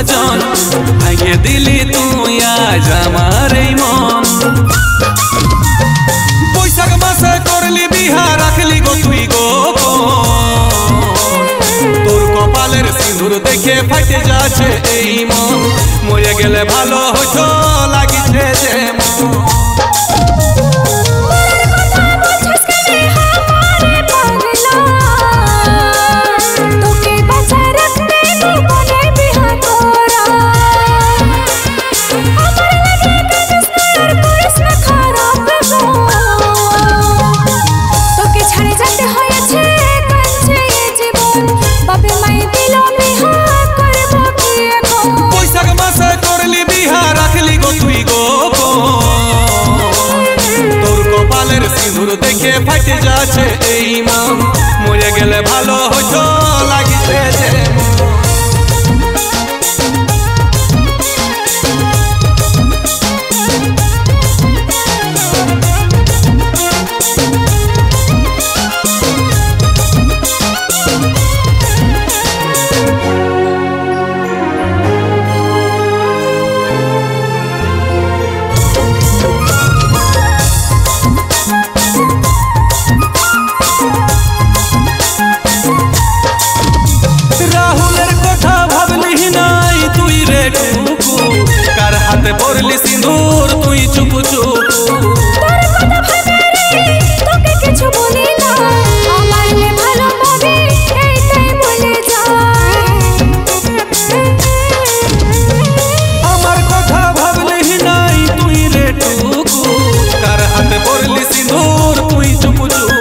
সাজন ভাঙে দিলি তুই আজ আমার এই মন। বৈশাখ মাসে করলি বিহা রাখলি গো তুই গোপন, তোর কপালের সিঁদুর দেখে ফাটে যাচ্ছে এই মন। মরে গেলে ভালো হতো লাগিছে যে মন। দেখে ফাটে যাচ্ছে এই মন, মরে গেলে ভালো হতো লাগিছে যে পড়লি সিঁদুর তুই চুপ চুপ। আমার কথা ভাবলি নাই তুই রে টুকু, কার হাতে পড়লি সিঁদুর তুই চুপ চুপ।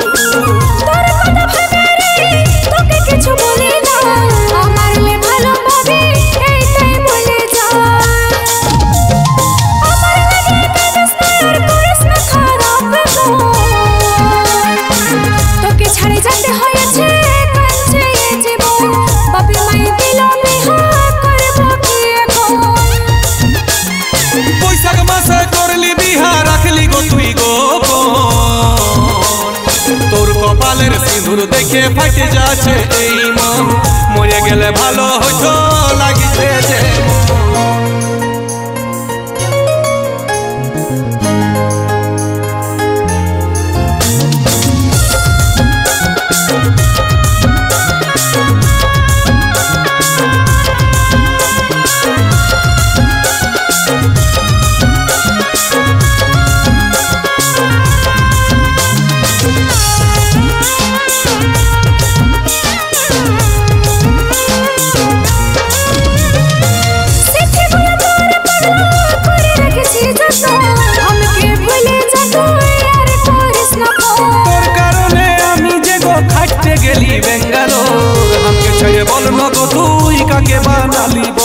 বৈশাখ মাসে করলি বিহা রাখলি গো তুই গোপন, তোর কপালের সিঁদুর দেখে ফাটে যাচ্ছে এই মন। মরে গেলে ভালো হতো লাগিছে যে গেলি বেঙ্গালোর, আমাকে ছেড়ে বল না গো তুই কাকে বানালিব।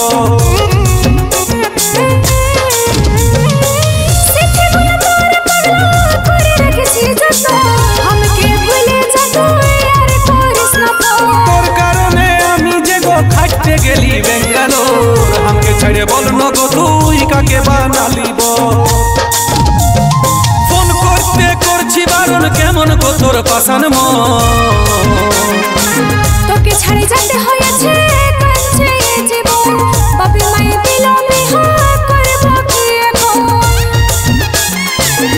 তোর কারণে আমি যে গো খাটতে গেলি বেঙ্গালোর, আমাকে ছেড়ে বল না গো তুই কাকে বানালিব। ফোন করতে করছি বারণ কেমন গো তোর পাশান মন, তোকে ছাড়ে যেতে হয়েছে কাছে জীবন। বাপি মায়ে দিল বিহা করব কি এখন।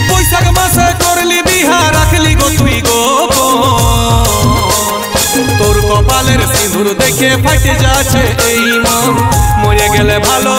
বৈশাখ মাসে করলি বিহা রাখলি গো তুই গোপন, তোর কপালের সিঁদুর দেখে ফাটে যাচ্ছে এই মন। মরে গেলে ভালো